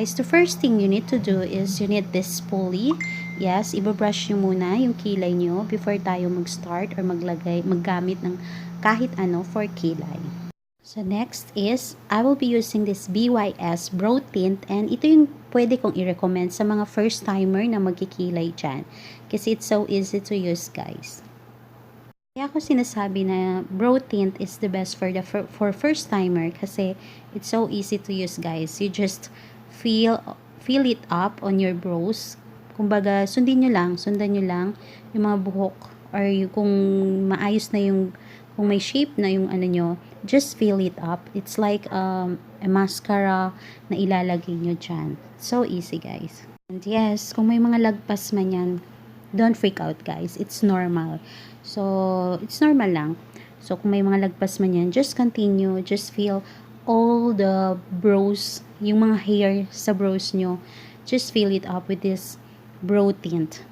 guys, the first thing you need to do is you need this pulley. Yes, ibabrush nyo muna yung kilay nyo before tayo mag-start or maggamit ng kahit ano for kilay. So next is, I will be using this BYS Brow Tint, and ito yung pwede kong i-recommend sa mga first timer na magkikilay dyan. Kasi it's so easy to use, guys. Kaya ako sinasabi na brow tint is the best for first timer kasi it's so easy to use, guys. You just fill it up on your brows. Kumbaga, sundan nyo lang yung mga buhok or kung maayos na yung kung may shape na yung ano nyo, just fill it up. It's like a mascara na ilalagay nyo dyan. So easy, guys. And yes, kung may mga lagpas man yan, don't freak out, guys. It's normal. So, it's normal lang. So, kung may mga lagpas man yan, just continue. Just feel all the brows, yung mga hair sa brows nyo. Just fill it up with this brow tint.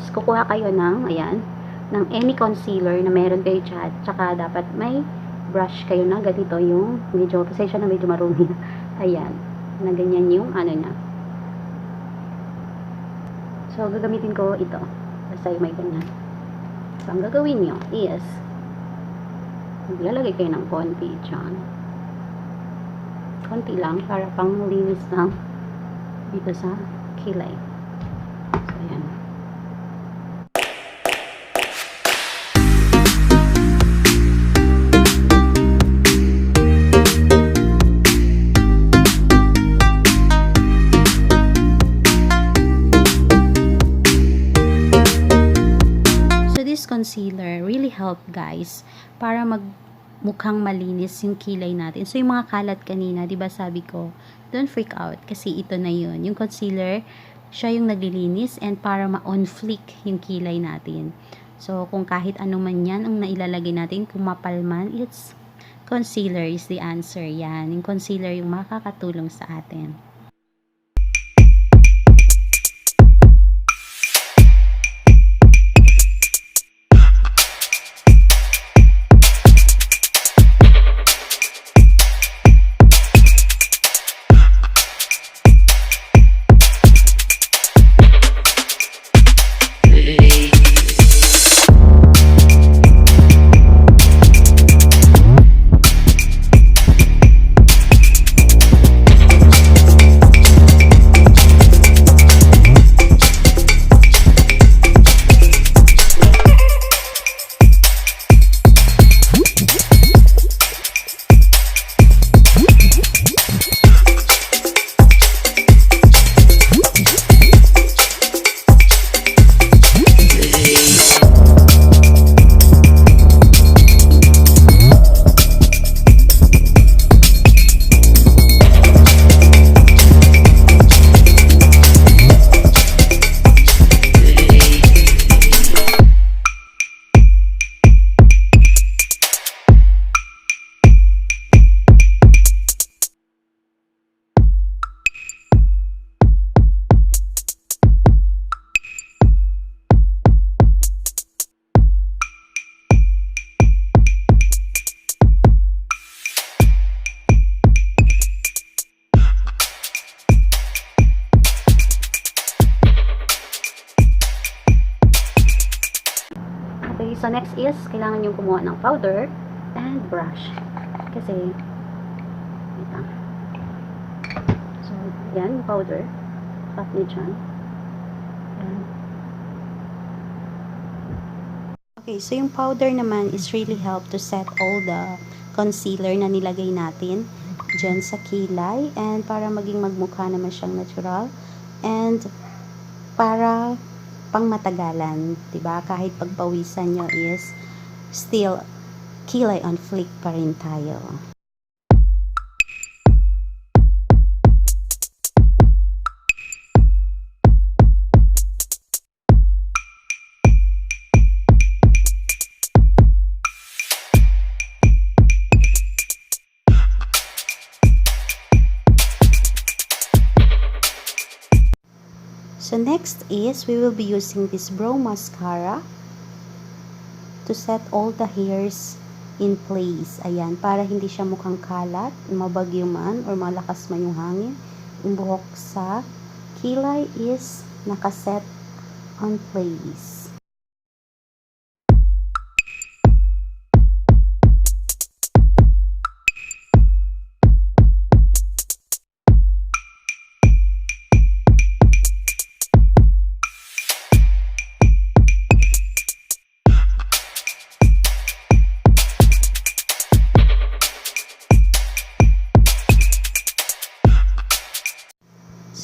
Kukuha kayo ng, ayan, ng any concealer na meron kayo dyan. Tsaka dapat may brush kayo na ganito yung medyo, pasensya na medyo marumi. Ayan, na ganyan yung ano na. So, gagamitin ko ito. Basta yung may ganyan. So, ang gagawin nyo is, maglalagay kayo ng konti dyan. Konti lang, para pang linis lang dito sa kilay. So, ayan. Concealer really help, guys, para mukhang malinis yung kilay natin. So yung mga kalat kanina, 'di ba sabi ko, don't freak out kasi ito na yun. Yung concealer, siya yung naglilinis and para ma-on fleek yung kilay natin. So kung kahit ano man yan ang nailalagay natin, kung mapalman, it's concealer is the answer. Yan, yung concealer yung makakatulong sa atin. Okay, so next is, kailangan nyo kumuha ng powder and brush. Kasi, ito. So, yan, powder. Cut nyo dyan. Yan. Okay, so yung powder naman is really help to set all the concealer na nilagay natin dyan sa kilay. And para maging magmukha naman siyang natural. And para pang matagalan, 'di ba? Kahit pagpawisan nyo is still kilay on flick pa rin tayo. So next is, we will be using this brow mascara to set all the hairs in place. Ayan, para hindi siya mukhang kalat, mabagyo man, or malakas man yung hangin. Yung buhok sa kilay is nakaset on place.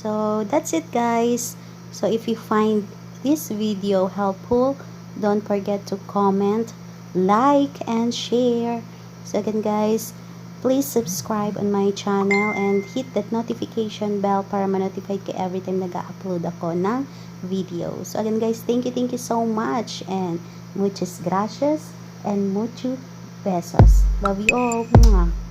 So that's it, guys. So if you find this video helpful, don't forget to comment, like, and share. So again, guys, please subscribe on my channel and hit that notification bell para ma-notify ka every time nag-upload ako ng video. So again, guys, thank you so much, and muchas gracias and mucho besos. Love you all. Mwah.